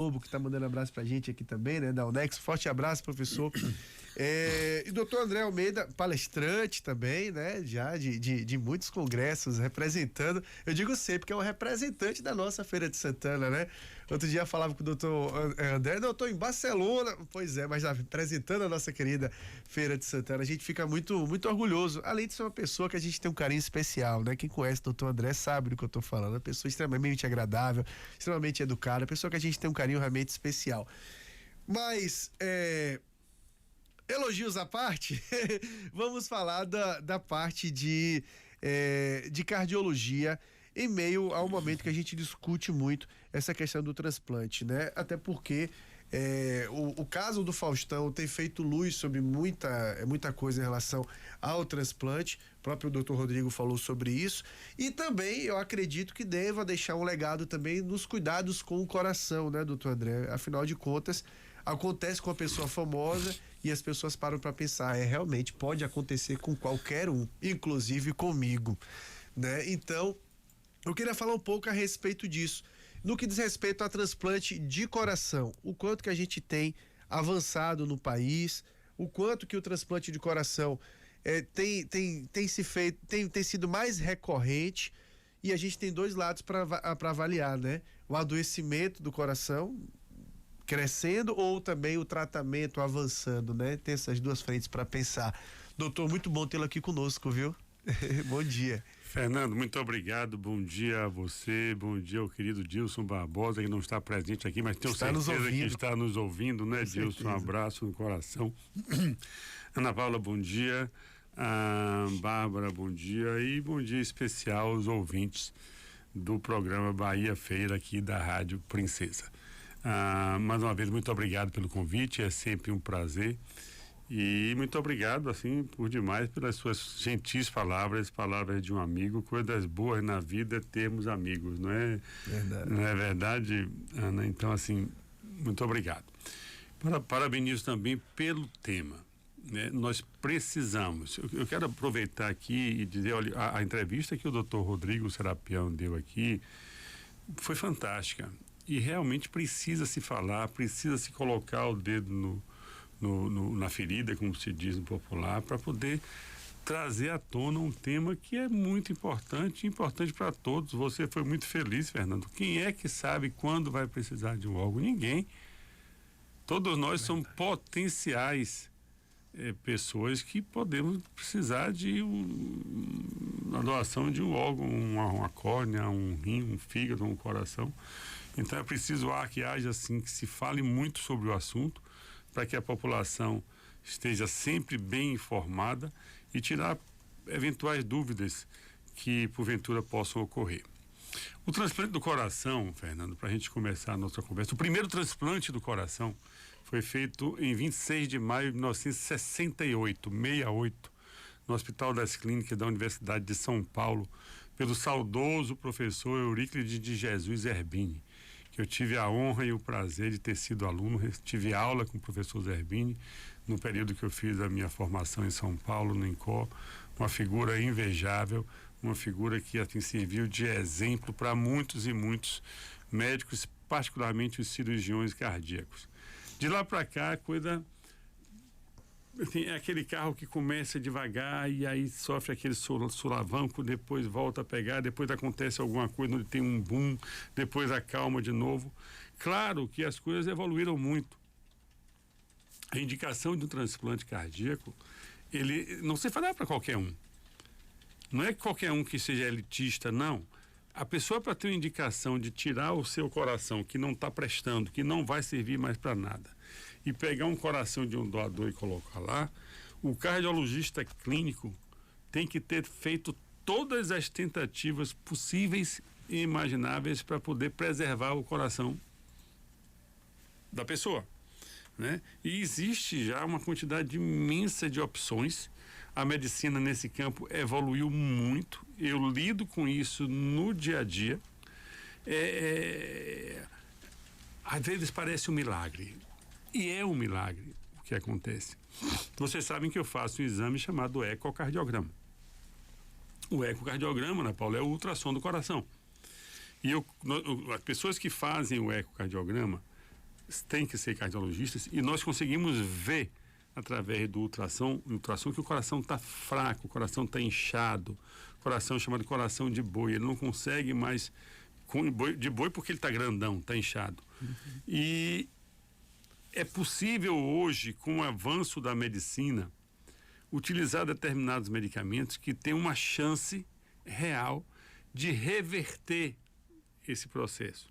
Lobo, que está mandando abraço pra gente aqui também, né, da Unex. Forte abraço, professor. E o doutor André Almeida, palestrante também, né, já de muitos congressos, representando, eu digo sempre que é um representante da nossa Feira de Santana, né? Outro dia eu falava com o doutor André, eu tô em Barcelona, pois é, mas já representando a nossa querida Feira de Santana, a gente fica muito, muito orgulhoso, além de ser uma pessoa que a gente tem um carinho especial, né? Quem conhece o doutor André sabe do que eu tô falando, uma pessoa extremamente agradável, extremamente educada, pessoa que a gente tem um carinho realmente especial. Mas, elogios à parte, vamos falar da parte de cardiologia, em meio ao momento que a gente discute muito essa questão do transplante, né? Até porque o caso do Faustão tem feito luz sobre muita coisa em relação ao transplante. O próprio Dr. Rodrigo falou sobre isso. E também eu acredito que deva deixar um legado também nos cuidados com o coração, né, doutor André? Afinal de contas, acontece com uma pessoa famosa e as pessoas param para pensar, realmente pode acontecer com qualquer um, inclusive comigo, né? Então, eu queria falar um pouco a respeito disso. No que diz respeito a transplante de coração, o quanto que a gente tem avançado no país, o quanto que o transplante de coração tem sido mais recorrente, e a gente tem dois lados para avaliar, né? O adoecimento do coração crescendo ou também o tratamento avançando, né? Tem essas duas frentes para pensar. Doutor, muito bom tê-lo aqui conosco, viu? Bom dia. Fernando, muito obrigado, bom dia a você, bom dia ao querido Dilson Barbosa, que não está presente aqui, mas tenho certeza que está nos ouvindo, né, Dilson? Um abraço no coração. Ana Paula, bom dia. Bárbara, bom dia. E bom dia especial aos ouvintes do programa Bahia Feira aqui da Rádio Princesa. Mais uma vez, muito obrigado pelo convite, é sempre um prazer. E muito obrigado, assim, por demais, pelas suas gentis palavras de um amigo. Coisas boas na vida é termos amigos, não é? Verdade. Não é verdade, Ana? Então, assim, muito obrigado. Parabenizo também pelo tema, né? Nós precisamos, eu quero aproveitar aqui e dizer, olha, a entrevista que o Dr. Rodrigo Serapião deu aqui foi fantástica. E realmente precisa se falar, precisa se colocar o dedo na ferida, como se diz no popular, para poder trazer à tona um tema que é muito importante para todos. Você foi muito feliz, Fernando. Quem é que sabe quando vai precisar de um órgão? Ninguém. Todos nós somos potenciais pessoas que podemos precisar de uma doação de um órgão, uma córnea, um rim, um fígado, um coração. Então é preciso que haja assim, que se fale muito sobre o assunto, para que a população esteja sempre bem informada e tirar eventuais dúvidas que porventura possam ocorrer. O transplante do coração, Fernando, para a gente começar a nossa conversa, o primeiro transplante do coração foi feito em 26 de maio de 1968, no Hospital das Clínicas da Universidade de São Paulo, pelo saudoso professor Euríclides de Jesus Zerbini, que eu tive a honra e o prazer de ter sido aluno. Tive aula com o professor Zerbini no período que eu fiz a minha formação em São Paulo, no INCOR, uma figura invejável, uma figura que assim serviu de exemplo para muitos e muitos médicos, particularmente os cirurgiões cardíacos. De lá para cá, a coisa assim, é aquele carro que começa devagar e aí sofre aquele solavanco, depois volta a pegar, depois acontece alguma coisa onde tem um boom, depois acalma de novo. Claro que as coisas evoluíram muito. A indicação de um transplante cardíaco, ele não se fará para qualquer um. Não é qualquer um que seja elitista, não. A pessoa, para ter uma indicação de tirar o seu coração que não está prestando, que não vai servir mais para nada, e pegar um coração de um doador e colocar lá, o cardiologista clínico tem que ter feito todas as tentativas possíveis e imagináveis para poder preservar o coração da pessoa, né? E existe já uma quantidade imensa de opções. A medicina nesse campo evoluiu muito. Eu lido com isso no dia a dia. Às vezes parece um milagre. E é um milagre o que acontece. Vocês sabem que eu faço um exame chamado ecocardiograma. O ecocardiograma, Ana Paula, é o ultrassom do coração. E as pessoas que fazem o ecocardiograma, têm que ser cardiologistas, e nós conseguimos ver através do ultrassom que o coração está fraco, o coração está inchado, coração chamado coração de boi, ele não consegue mais de boi porque ele está grandão, está inchado. E é possível hoje, com o avanço da medicina, utilizar determinados medicamentos que têm uma chance real de reverter esse processo.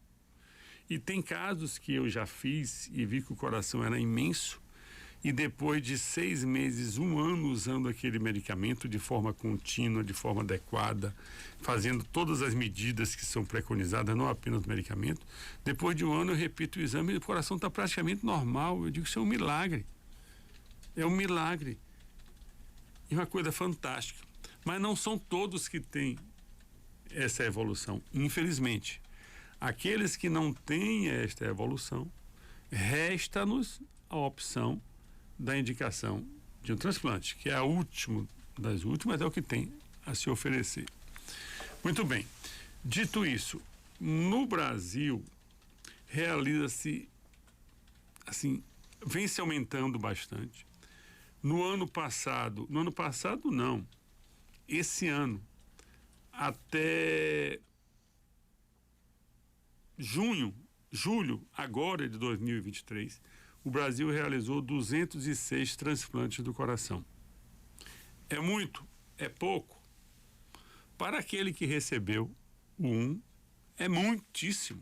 E tem casos que eu já fiz e vi que o coração era imenso, e depois de 6 meses, 1 ano usando aquele medicamento de forma contínua, de forma adequada, fazendo todas as medidas que são preconizadas, não apenas o medicamento, depois de 1 ano eu repito o exame e o coração está praticamente normal. Eu digo que isso é um milagre. É um milagre. E uma coisa fantástica. Mas não são todos que têm essa evolução, infelizmente. Aqueles que não têm esta evolução, resta-nos a opção da indicação de um transplante, que é a última das últimas, é o que tem a se oferecer. Muito bem. Dito isso, no Brasil, realiza-se, assim, vem se aumentando bastante. No ano passado não, esse ano, até julho, agora de 2023, o Brasil realizou 206 transplantes do coração. É muito? É pouco? Para aquele que recebeu o 1, é muitíssimo.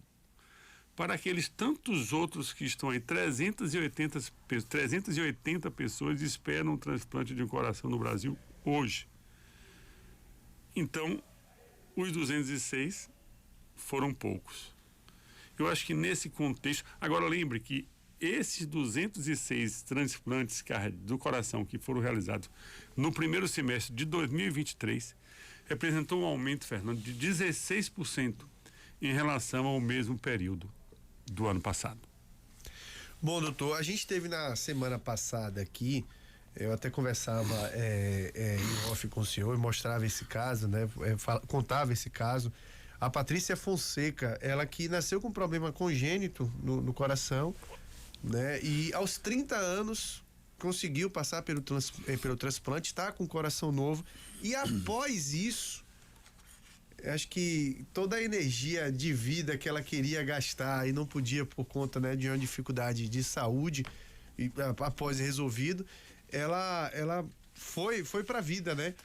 Para aqueles tantos outros que estão aí, 380 pessoas esperam um transplante de um coração no Brasil hoje. Então, os 206 foram poucos. Eu acho que nesse contexto... Agora, lembre que esses 206 transplantes do coração que foram realizados no primeiro semestre de 2023 representou um aumento, Fernando, de 16% em relação ao mesmo período do ano passado. Bom, doutor, a gente teve na semana passada aqui, eu até conversava em off com o senhor e mostrava esse caso, né? Contava esse caso. A Patrícia Fonseca, ela que nasceu com um problema congênito no coração, né? E aos 30 anos conseguiu passar pelo transplante, está com o coração novo, e após isso, acho que toda a energia de vida que ela queria gastar e não podia por conta, né, de uma dificuldade de saúde, e após resolvido, ela foi para a vida, né?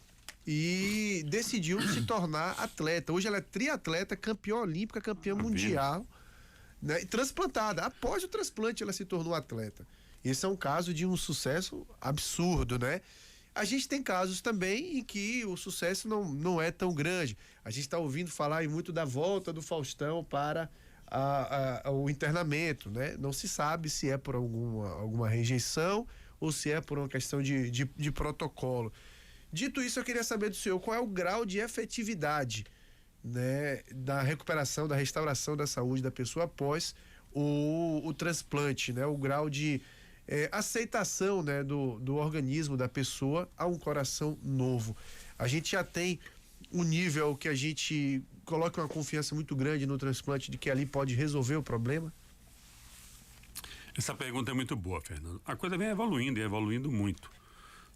E decidiu se tornar atleta. Hoje ela é triatleta, campeã olímpica, campeã mundial, né? E transplantada. Após o transplante ela se tornou atleta. Esse é um caso de um sucesso absurdo, né? A gente tem casos também em que o sucesso não é tão grande. A gente está ouvindo falar muito da volta do Faustão para o internamento, né? Não se sabe se é por alguma rejeição ou se é por uma questão de protocolo. Dito isso, eu queria saber do senhor qual é o grau de efetividade, né, da recuperação, da restauração da saúde da pessoa após o transplante, né? O grau de aceitação, né, do organismo da pessoa a um coração novo. A gente já tem um nível que a gente coloca uma confiança muito grande no transplante de que ali pode resolver o problema? Essa pergunta é muito boa, Fernando. A coisa vem evoluindo e evoluindo muito.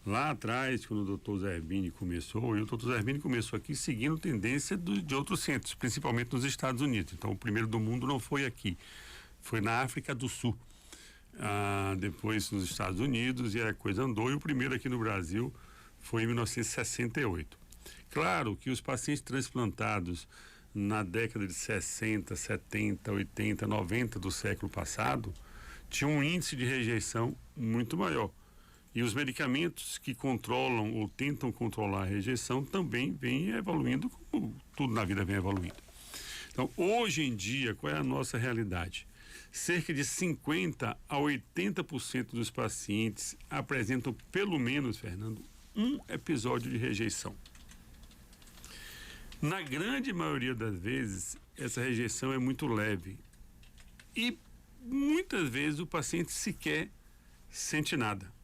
Lá atrás, quando o doutor Zerbini começou, e o doutor Zerbini começou aqui seguindo tendência de outros centros, principalmente nos Estados Unidos. Então, o primeiro do mundo não foi aqui, foi na África do Sul. Depois nos Estados Unidos, e a coisa andou, e o primeiro aqui no Brasil foi em 1968. Claro que os pacientes transplantados na década de 60, 70, 80, 90 do século passado tinham um índice de rejeição muito maior. E os medicamentos que controlam ou tentam controlar a rejeição também vêm evoluindo, como tudo na vida vem evoluindo. Então, hoje em dia, qual é a nossa realidade? Cerca de 50% a 80% dos pacientes apresentam, pelo menos, Fernando, um episódio de rejeição. Na grande maioria das vezes, essa rejeição é muito leve. E muitas vezes o paciente sequer sente nada.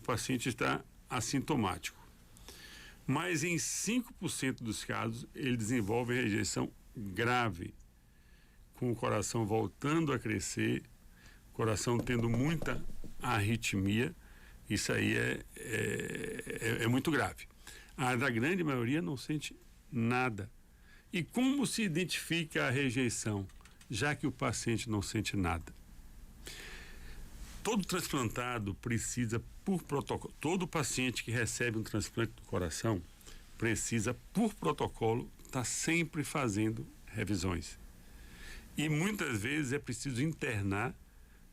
O paciente está assintomático. Mas em 5% dos casos, ele desenvolve rejeição grave, com o coração voltando a crescer, coração tendo muita arritmia, isso aí é muito grave. A da grande maioria não sente nada. E como se identifica a rejeição, já que o paciente não sente nada? Todo transplantado precisa, por protocolo, todo paciente que recebe um transplante do coração precisa, por protocolo, estar sempre fazendo revisões. E muitas vezes é preciso internar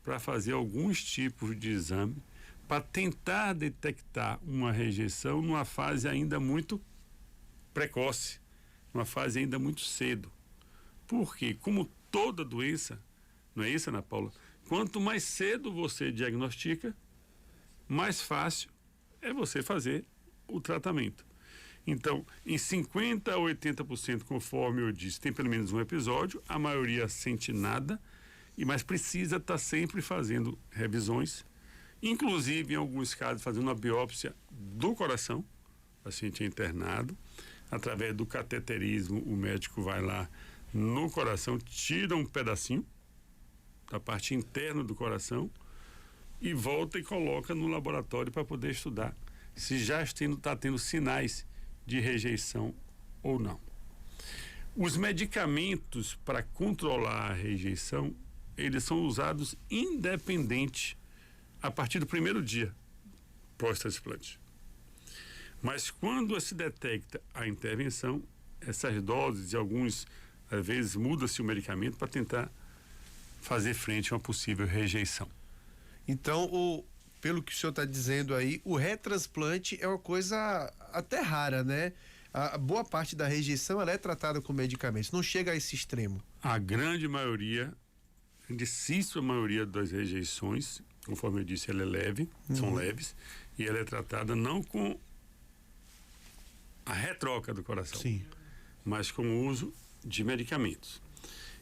para fazer alguns tipos de exame para tentar detectar uma rejeição numa fase ainda muito precoce, numa fase ainda muito cedo. Porque, como toda doença, não é isso, Ana Paula? Quanto mais cedo você diagnostica, mais fácil é você fazer o tratamento. Então, em 50% a 80%, conforme eu disse, tem pelo menos um episódio, a maioria sente nada, mas precisa estar sempre fazendo revisões, inclusive, em alguns casos, fazendo uma biópsia do coração. O paciente é internado, através do cateterismo, o médico vai lá no coração, tira um pedacinho da parte interna do coração e volta e coloca no laboratório para poder estudar se já está tendo sinais de rejeição ou não. Os medicamentos para controlar a rejeição, eles são usados independente a partir do primeiro dia pós-transplante. Mas quando se detecta a intervenção, essas doses e alguns, às vezes, muda-se o medicamento para tentar fazer frente a uma possível rejeição. Então, pelo que o senhor está dizendo aí, o retransplante é uma coisa até rara, né? A boa parte da rejeição ela é tratada com medicamentos, não chega a esse extremo. A grande maioria, a grandíssima maioria das rejeições, conforme eu disse, ela é leve, são leves, e ela é tratada não com a retroca do coração, sim, mas com o uso de medicamentos.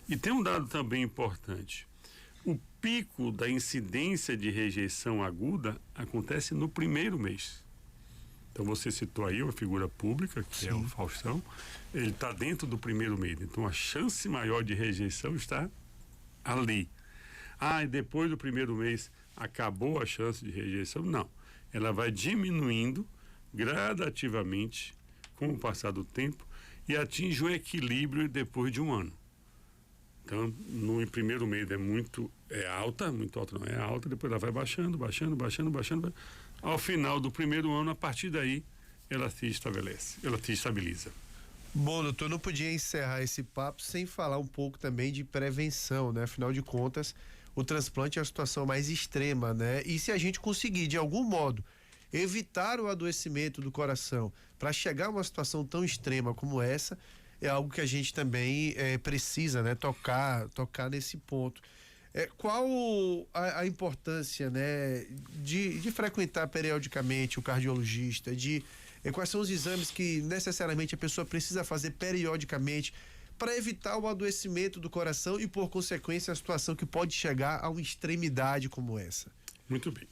E tem um dado também importante. O pico da incidência de rejeição aguda acontece no primeiro mês. Então você citou aí uma figura pública, que é o Faustão, ele está dentro do primeiro mês. Então a chance maior de rejeição está ali. E depois do primeiro mês acabou a chance de rejeição? Não. Ela vai diminuindo gradativamente com o passar do tempo e atinge um equilíbrio depois de um ano. Então, no primeiro mês muito alta não é alta, depois ela vai baixando. Ao final do primeiro ano, a partir daí, ela se estabelece, ela se estabiliza. Bom, doutor, não podia encerrar esse papo sem falar um pouco também de prevenção, né? Afinal de contas, o transplante é a situação mais extrema, né? E se a gente conseguir, de algum modo, evitar o adoecimento do coração para chegar a uma situação tão extrema como essa, é algo que a gente também precisa, né, tocar nesse ponto. Qual a importância, né, de frequentar periodicamente o cardiologista, quais são os exames que necessariamente a pessoa precisa fazer periodicamente para evitar o adoecimento do coração e, por consequência, a situação que pode chegar a uma extremidade como essa? Muito bem.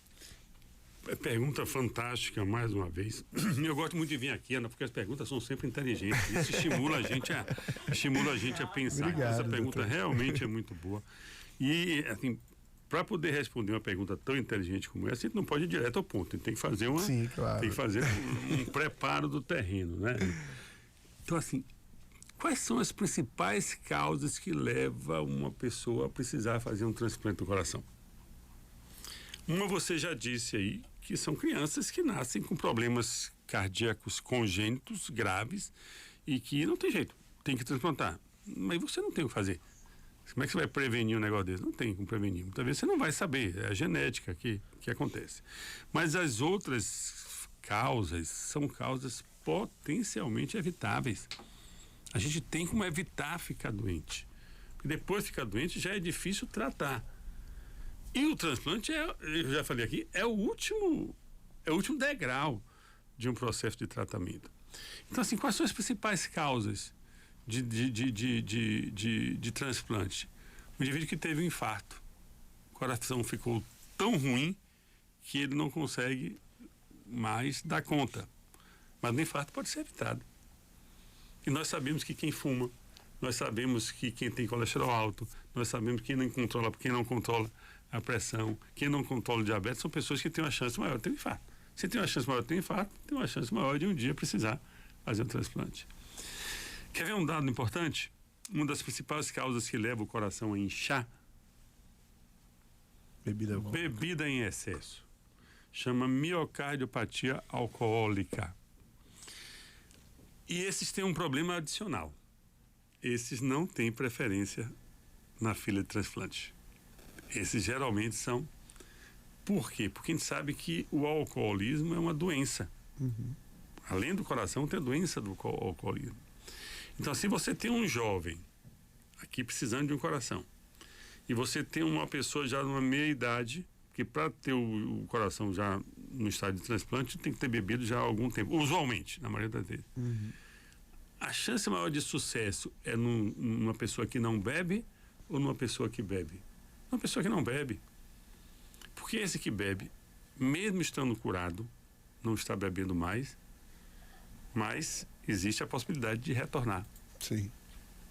Pergunta fantástica, mais uma vez. Eu gosto muito de vir aqui, Ana, porque as perguntas são sempre inteligentes. Isso estimula a gente a pensar. Obrigado, essa pergunta doutor. realmente é muito boa. E, assim, para poder responder uma pergunta tão inteligente como essa, a gente não pode ir direto ao ponto. A gente tem que fazer Sim, claro. tem que fazer um preparo do terreno, né? Então, assim, quais são as principais causas que levam uma pessoa a precisar fazer um transplante do coração? Uma você já disse aí, que são crianças que nascem com problemas cardíacos congênitos graves e que não tem jeito, tem que transplantar. Mas você não tem o que fazer. Como é que você vai prevenir um negócio desse? Não tem como prevenir. Muitas vezes você não vai saber, é a genética que acontece. Mas as outras causas são causas potencialmente evitáveis. A gente tem como evitar ficar doente. Porque depois de ficar doente já é difícil tratar. E o transplante, eu já falei aqui, é o último degrau de um processo de tratamento. Então, assim, quais são as principais causas de transplante? O indivíduo que teve um infarto, o coração ficou tão ruim que ele não consegue mais dar conta. Mas o infarto pode ser evitado. E nós sabemos que quem fuma, nós sabemos que quem tem colesterol alto, nós sabemos que quem não controla a pressão, quem não controla o diabetes são pessoas que têm uma chance maior de ter um infarto. Se tem uma chance maior de ter um infarto, tem uma chance maior de um dia precisar fazer um transplante. Quer ver um dado importante? Uma das principais causas que leva o coração a inchar? Bebida em excesso. Chama miocardiopatia alcoólica. E esses têm um problema adicional. Esses não têm preferência na fila de transplante. Esses geralmente são. Por quê? Porque a gente sabe que o alcoolismo é uma doença. Além do coração, tem a doença do alcoolismo. Então, se você tem um jovem aqui precisando de um coração, e você tem uma pessoa já numa meia idade, que para ter o coração já no estado de transplante, tem que ter bebido já há algum tempo, usualmente, na maioria das vezes. A chance maior de sucesso é numa pessoa que não bebe ou numa pessoa que bebe? Uma pessoa que não bebe. Porque esse que bebe, mesmo estando curado, não está bebendo mais, mas existe a possibilidade de retornar. Sim.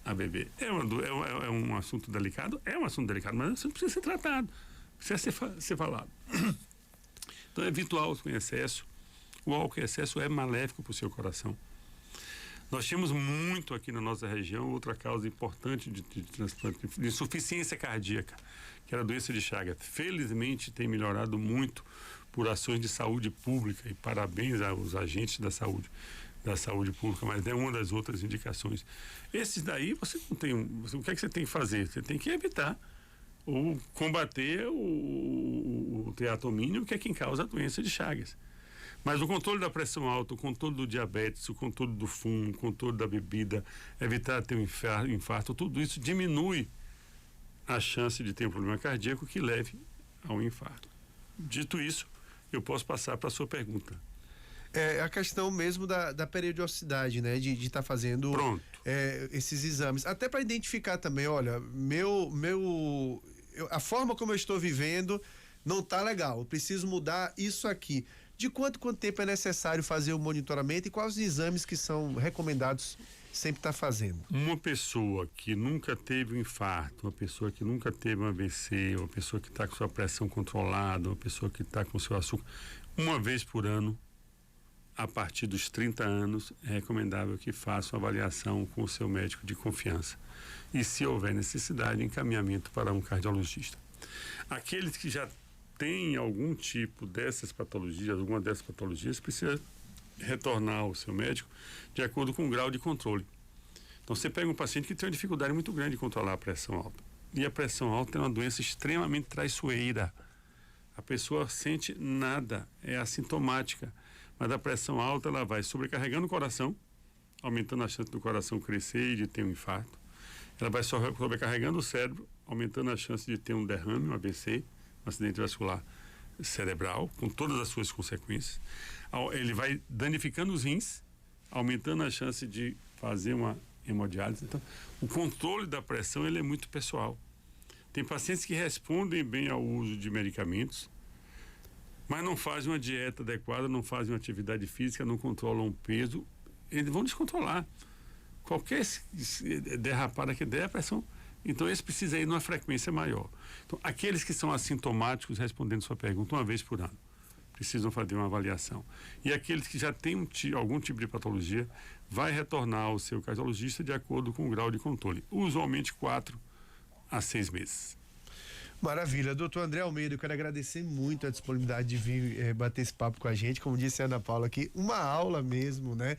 A beber. É um assunto delicado? É um assunto delicado, mas isso precisa ser tratado, precisa ser falado. Então, evite o álcool em excesso. O álcool em excesso é maléfico para o seu coração. Nós tínhamos muito aqui na nossa região outra causa importante de transplante, de insuficiência cardíaca, que era a doença de Chagas. Felizmente tem melhorado muito por ações de saúde pública, e parabéns aos agentes da saúde pública, mas é uma das outras indicações. Esses daí você não tem. O que é que você tem que fazer? Você tem que evitar ou combater o teatomínio, que é quem causa a doença de Chagas. Mas o controle da pressão alta, o controle do diabetes, o controle do fumo, o controle da bebida, evitar ter um infarto, tudo isso diminui a chance de ter um problema cardíaco que leve ao infarto. Dito isso, eu posso passar para a sua pergunta. É a questão mesmo da periodicidade, né? De estar fazendo esses exames. Até para identificar também, olha, a forma como eu estou vivendo não está legal. Eu preciso mudar isso aqui. De quanto tempo é necessário fazer o monitoramento e quais os exames que são recomendados sempre estar fazendo? Uma pessoa que nunca teve um infarto, uma pessoa que nunca teve um AVC, uma pessoa que está com sua pressão controlada, uma pessoa que está com seu açúcar, uma vez por ano, a partir dos 30 anos, é recomendável que faça uma avaliação com o seu médico de confiança. E, se houver necessidade, encaminhamento para um cardiologista. Aqueles que já têm algum tipo dessas patologias, alguma dessas patologias, precisa retornar ao seu médico de acordo com o grau de controle. Então, você pega um paciente que tem uma dificuldade muito grande de controlar a pressão alta. E a pressão alta é uma doença extremamente traiçoeira. A pessoa sente nada, é assintomática. Mas a pressão alta, ela vai sobrecarregando o coração, aumentando a chance do coração crescer e de ter um infarto. Ela vai sobrecarregando o cérebro, aumentando a chance de ter um derrame, um AVC, um acidente vascular cerebral, com todas as suas consequências. Ele vai danificando os rins, aumentando a chance de fazer uma hemodiálise. Então, o controle da pressão, ele é muito pessoal. Tem pacientes que respondem bem ao uso de medicamentos, mas não fazem uma dieta adequada, não fazem uma atividade física, não controlam o peso, eles vão descontrolar. Qualquer derrapada que der, a pressão... Então, esse precisa ir numa frequência maior. Então, aqueles que são assintomáticos, respondendo sua pergunta, uma vez por ano, precisam fazer uma avaliação. E aqueles que já têm algum tipo de patologia, vai retornar ao seu cardiologista de acordo com o grau de controle. Usualmente 4 a 6 meses. Maravilha. Doutor André Almeida, eu quero agradecer muito a disponibilidade de vir bater esse papo com a gente. Como disse a Ana Paula aqui, uma aula mesmo, né?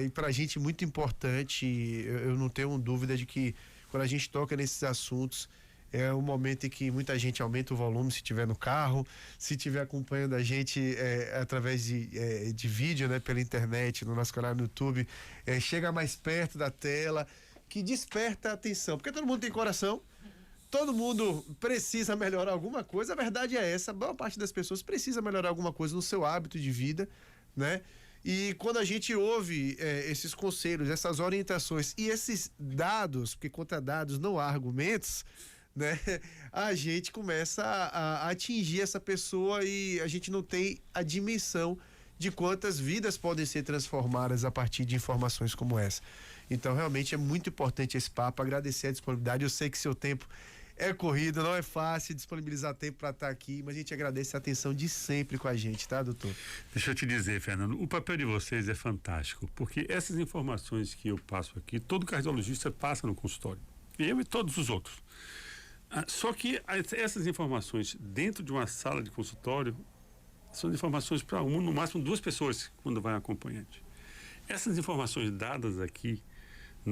E pra gente muito importante, eu não tenho dúvida de que quando a gente toca nesses assuntos, é um momento em que muita gente aumenta o volume se estiver no carro, se estiver acompanhando a gente através de vídeo, né, pela internet, no nosso canal no YouTube, chega mais perto da tela, que desperta a atenção, porque todo mundo tem coração, todo mundo precisa melhorar alguma coisa, a verdade é essa, a maior parte das pessoas precisa melhorar alguma coisa no seu hábito de vida, né? E quando a gente ouve esses conselhos, essas orientações e esses dados, porque contra dados não há argumentos, né? A gente começa a atingir essa pessoa e a gente não tem a dimensão de quantas vidas podem ser transformadas a partir de informações como essa. Então, realmente é muito importante esse papo, agradecer a disponibilidade. Eu sei que seu tempo é corrido, não é fácil disponibilizar tempo para estar aqui, mas a gente agradece a atenção de sempre com a gente, tá, doutor? Deixa eu te dizer, Fernando, o papel de vocês é fantástico, porque essas informações que eu passo aqui, todo cardiologista passa no consultório, eu e todos os outros. Só que essas informações dentro de uma sala de consultório são informações para no máximo 2 pessoas quando vai acompanhante. Essas informações dadas aqui de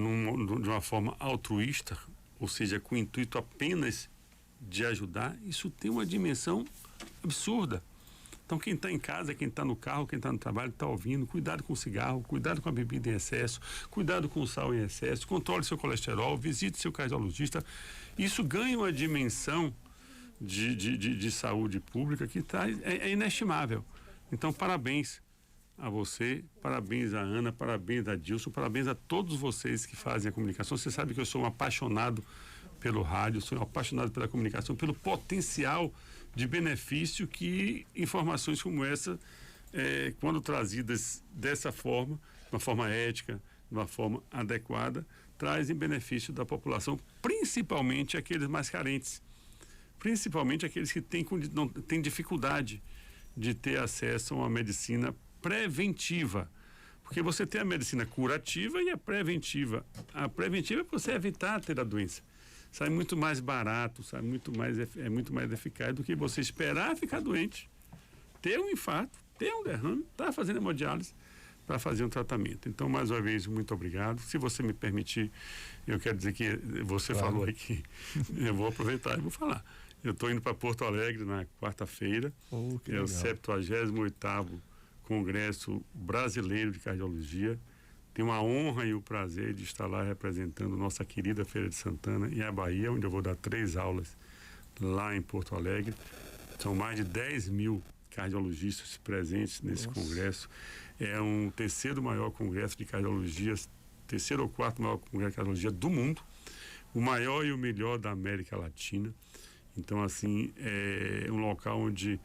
uma forma altruísta, ou seja, com o intuito apenas de ajudar, isso tem uma dimensão absurda. Então, quem está em casa, quem está no carro, quem está no trabalho, está ouvindo, cuidado com o cigarro, cuidado com a bebida em excesso, cuidado com o sal em excesso, controle seu colesterol, visite seu cardiologista. Isso ganha uma dimensão de saúde pública que é inestimável. Então, parabéns a você, parabéns a Ana, parabéns a Dilson, parabéns a todos vocês que fazem a comunicação. Você sabe que eu sou um apaixonado pelo rádio, sou um apaixonado pela comunicação, pelo potencial de benefício que informações como essa, quando trazidas dessa forma, de uma forma ética, de uma forma adequada, trazem benefício da população, principalmente aqueles mais carentes, principalmente aqueles que não têm dificuldade de ter acesso a uma medicina preventiva. Porque você tem a medicina curativa e a preventiva. A preventiva é para você evitar ter a doença. Sai muito mais barato, é muito mais eficaz do que você esperar ficar doente, ter um infarto, ter um derrame, estar fazendo hemodiálise para fazer um tratamento. Então, mais uma vez, muito obrigado. Se você me permitir, eu quero dizer que você falou aí que eu vou aproveitar e vou falar. Eu estou indo para Porto Alegre na quarta-feira, é o 78º Congresso Brasileiro de Cardiologia. Tenho a honra e o prazer de estar lá representando nossa querida Feira de Santana e a Bahia, onde eu vou dar 3 aulas lá em Porto Alegre. São mais de 10 mil cardiologistas presentes nesse congresso. É um 3º maior congresso de cardiologia, 3º ou 4º maior congresso de cardiologia do mundo, o maior e o melhor da América Latina. Então, assim, é um local onde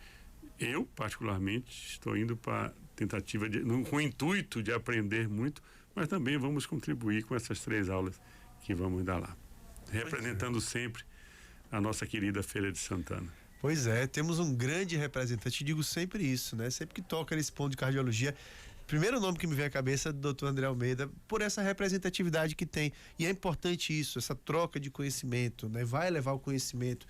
eu, particularmente, estou indo para tentativa com o intuito de aprender muito, mas também vamos contribuir com essas 3 aulas que vamos dar lá, representando sempre a nossa querida Feira de Santana. Pois é, temos um grande representante, digo sempre isso, né? Sempre que toca nesse ponto de cardiologia, primeiro nome que me vem à cabeça é do Dr. André Almeida, por essa representatividade que tem. E é importante isso, essa troca de conhecimento, né? Vai levar o conhecimento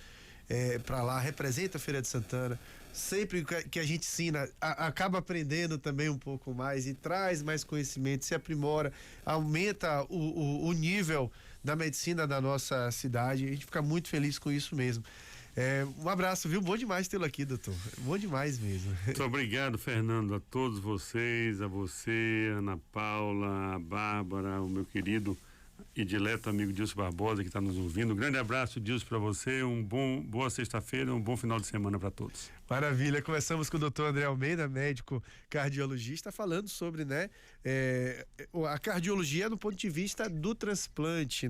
para lá, representa a Feira de Santana. Sempre que a gente ensina, acaba aprendendo também um pouco mais e traz mais conhecimento, se aprimora, aumenta o nível da medicina da nossa cidade. A gente fica muito feliz com isso mesmo. Um abraço, viu? Bom demais tê-lo aqui, doutor. Bom demais mesmo. Muito obrigado, Fernando, a todos vocês, a você, Ana Paula, a Bárbara, o meu querido e dileto amigo Dilson Barbosa, que está nos ouvindo. Um grande abraço, Dilson, para você. Boa sexta-feira, um bom final de semana para todos. Maravilha. Começamos com o Dr. André Almeida, médico cardiologista, falando sobre, né, a cardiologia do ponto de vista do transplante.